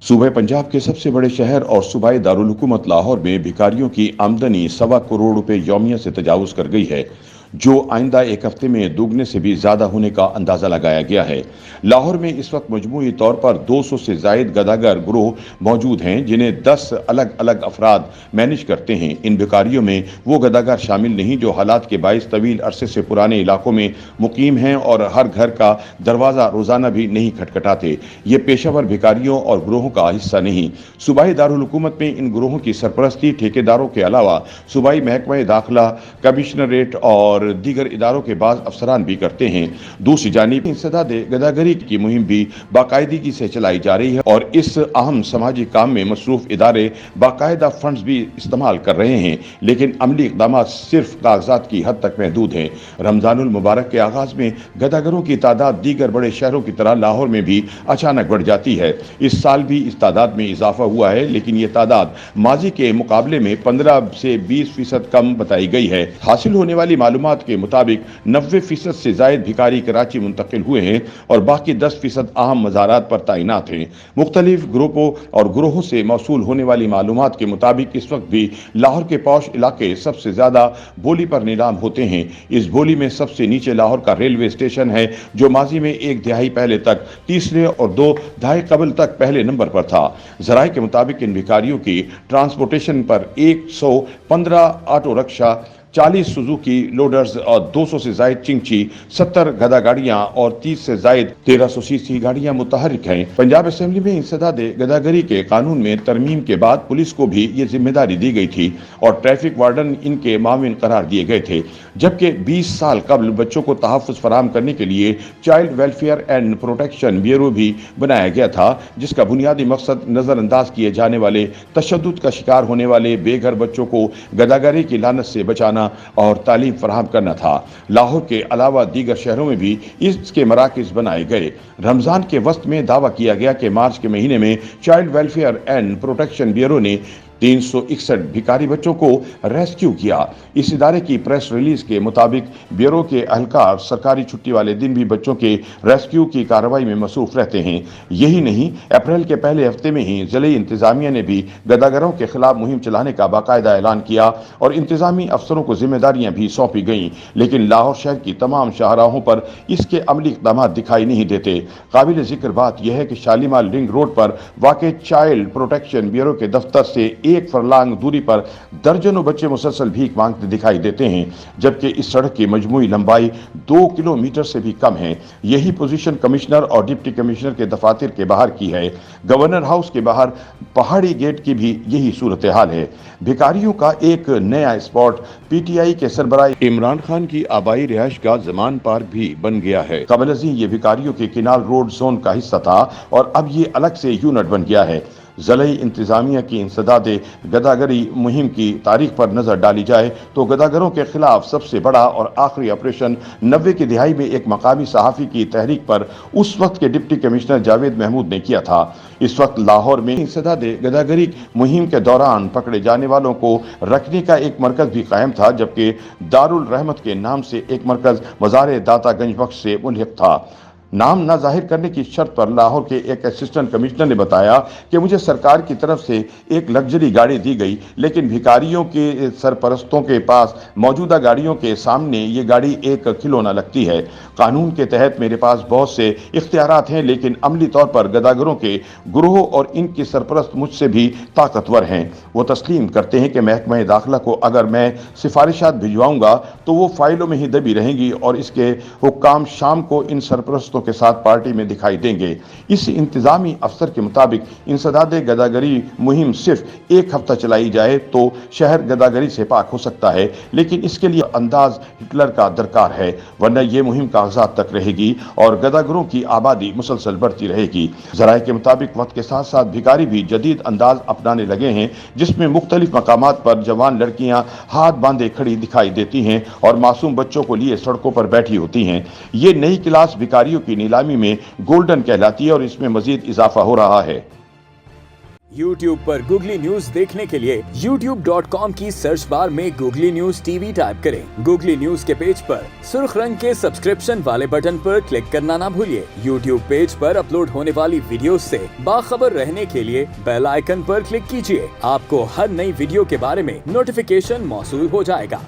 सूबे पंजाब के सबसे बड़े शहर और सूबाई दारुल हुकूमत लाहौर में भिखारियों की आमदनी 1.25 करोड़ रुपए यौमिया से तजावुज कर गई है, जो आइंदा एक हफ्ते में दोगुने से भी ज्यादा होने का अंदाजा लगाया गया है। लाहौर में इस वक्त मजमूई तौर पर 200 से जायद गदागर ग्रोह मौजूद हैं, जिन्हें 10 अलग अलग अफराद मैनेज करते हैं। इन भिखारियों में वो गदागर शामिल नहीं जो हालात के बाइस तवील अरसे से पुराने इलाकों में मुकीम हैं और हर घर का दरवाजा रोजाना भी नहीं खटखटाते। ये पेशावर भिखारियों और ग्रोहों का हिस्सा नहीं। सूबाई दारुल हुकूमत में इन ग्रोहों की सरपरस्ती ठेकेदारों के अलावा सूबाई महकमा दाखिला, कमिश्नरेट और दीगर इदारों के बाद अफसरान भी करते हैं। दूसरी जानिब इंसदाद गदागरी की मुहिम भी बाकायदगी से चलाई जा रही है और इस अहम समाजी काम में मसरूफ इदारे बाकायदा फंड्स भी इस्तेमाल कर रहे हैं, लेकिन अमली इकदाम सिर्फ कागजात की हद तक महदूद हैं। रमजानुल मुबारक के आगाज में गदागरों की तादाद दीगर बड़े शहरों की तरह लाहौर में भी अचानक बढ़ जाती है। इस साल भी इस तादाद में इजाफा हुआ है, लेकिन ये तादाद माजी के मुकाबले में 15 से 20% कम बताई गई है। हासिल होने वाली मालूमात के मुताबिक 90% से जायद भिखारी कराची मुंतकिल हुए हैं और बाकी 10% अहम मज़ारात पर तैनात हैं। मुख्तलिफ ग्रुपों और ग्रोहों से मौसूल होने वाली मालूमात के मुताबिक इस वक्त भी लाहौर के पौश इलाके सबसे ज्यादा बोली पर नीलाम होते हैं। इस बोली में सबसे नीचे लाहौर का रेलवे स्टेशन है, जो माजी में एक दिहाई पहले तक तीसरे और 2 दहाई कबल तक पहले नंबर पर था। जराये के मुताबिक इन भिखारियों की ट्रांसपोर्टेशन पर 115 ऑटो रिक्शा, 40 सुजुकी लोडर्स और 200 से जायद चिंची, 70 गदा गाड़ियां और 30 से जायद 1300 सीसी गाड़ियां मुतहरिक हैं। पंजाब असेंबली में इंसदाद गदागरी के कानून में तरमीम के बाद पुलिस को भी ये जिम्मेदारी दी गई थी और ट्रैफिक वार्डन इनके माविन करार दिए गए थे, जबकि 20 साल कबल बच्चों को तहफ़्फ़ुज़ फराहम करने के लिए child welfare and protection bureau भी बनाया गया था, जिसका बुनियादी मकसद नज़रअंदाज किए जाने वाले तशद्दुद का शिकार होने वाले बेघर बच्चों को गदागरी की लानत से बचाना और तालीम फराहम करना था। लाहौर के अलावा दीगर शहरों में भी इसके मराकज़ बनाए गए। रमजान के वक्त में दावा किया गया कि मार्च के महीने में child welfare and protection bureau ने 361 भिखारी बच्चों को रेस्क्यू किया। इस इदारे की प्रेस रिलीज के मुताबिक ब्यूरो के अहलकार सरकारी छुट्टी वाले दिन भी बच्चों के रेस्क्यू की कार्रवाई में मसरूफ रहते हैं। यही नहीं, अप्रैल के पहले हफ्ते में ही जिले इंतजामिया ने भी गदागरों के खिलाफ मुहिम चलाने का बाकायदा ऐलान किया और इंतजामी अफसरों को जिम्मेदारियां भी सौंपी गईं, लेकिन लाहौर शहर की तमाम शाहराहों पर इसके अमली इक़दाम दिखाई नहीं देते। काबिल जिक्र बात यह है कि शालीमार रिंग रोड पर वाक़े चाइल्ड प्रोटेक्शन ब्यूरो के दफ्तर से एक फरलांग दूरी पर दर्जनों बच्चे मुसलसल भीख मांगते दिखाई देते हैं, जबकि इस सड़क की मजमूई लंबाई 2 किलोमीटर से भी कम है। यही पोजीशन कमिश्नर और डिप्टी कमिश्नर के दफातर के बाहर की है। गवर्नर हाउस के बाहर पहाड़ी गेट की भी यही सूरत हाल है। भिखारियों का एक नया स्पॉट PTI के सरबराह इमरान खान की आबाई रिहाइश का जमान पार्क भी बन गया है। कबल अज़ीं ये भिखारियों के किनाल रोड जोन का हिस्सा था और अब ये अलग से यूनिट बन गया है। ज़िले इंतजामिया की इंसदाद गदागरी मुहिम की तारीख पर नजर डाली जाए तो गदागरों के खिलाफ सबसे बड़ा और आखिरी ऑपरेशन 90 की दिहाई में एक मकामी सहाफ़ी की तहरीक पर उस वक्त के डिप्टी कमिश्नर जावेद महमूद ने किया था। इस वक्त लाहौर में इंसदाद गदागरी मुहिम के दौरान पकड़े जाने वालों को रखने का एक मरकज भी कायम था, जबकि दारुल रहमत के नाम से एक मरकज मज़ार दाता गंज बख्श से मुल्हिक था। नाम न जाहिर करने की शर्त पर लाहौर के एक असिस्टेंट कमिश्नर ने बताया कि मुझे सरकार की तरफ से एक लग्जरी गाड़ी दी गई, लेकिन भिखारियों के सरपरस्तों के पास मौजूदा गाड़ियों के सामने ये गाड़ी एक खिलौना लगती है। कानून के तहत मेरे पास बहुत से इख्तियारात हैं, लेकिन अमली तौर पर गदागरों के ग्रोह और इनकी सरपरस्त मुझसे भी ताकतवर हैं। वो तस्लीम करते हैं कि महकमा दाखिला को अगर मैं सिफारिशात भिजवाऊंगा तो वो फाइलों में ही दबी रहेंगी और इसके हुक्काम शाम को इन सरपरस्तों के साथ पार्टी में दिखाई देंगे। इस इंतजामी अफसर के मुताबिक इंसदाद गदागरी मुहिम सिर्फ एक हफ्ता चलाई जाए तो शहर गदागरी से पाक हो सकता है, लेकिन इसके लिए अंदाज हिटलर का दरकार है, वरना यह मुहिम कागजात तक रहेगी और गदागरों की आबादी मुसलसल बढ़ती रहेगी। जराये के मुताबिक वक्त के साथ साथ भिखारी भी जदीद अंदाज अपनाने लगे हैं, जिसमें मुख्तलिफ मकामात पर जवान लड़कियां हाथ बांधे खड़ी दिखाई देती हैं और मासूम बच्चों को लिए सड़कों पर बैठी होती हैं। ये नई क्लास भिखारियों की नीलामी में गोल्डन कहलाती है और इसमें मजीद इजाफा हो रहा है। YouTube पर गूगली न्यूज देखने के लिए youtube.com की सर्च बार में गूगली न्यूज टीवी टाइप करें। गूगली न्यूज के पेज पर सुर्ख रंग के सब्सक्रिप्शन वाले बटन पर क्लिक करना ना भूलिए। YouTube पेज पर अपलोड होने वाली वीडियोस से बाखबर रहने के लिए बेल आइकन पर क्लिक कीजिए। आपको हर नई वीडियो के बारे में नोटिफिकेशन मौसूल हो जाएगा।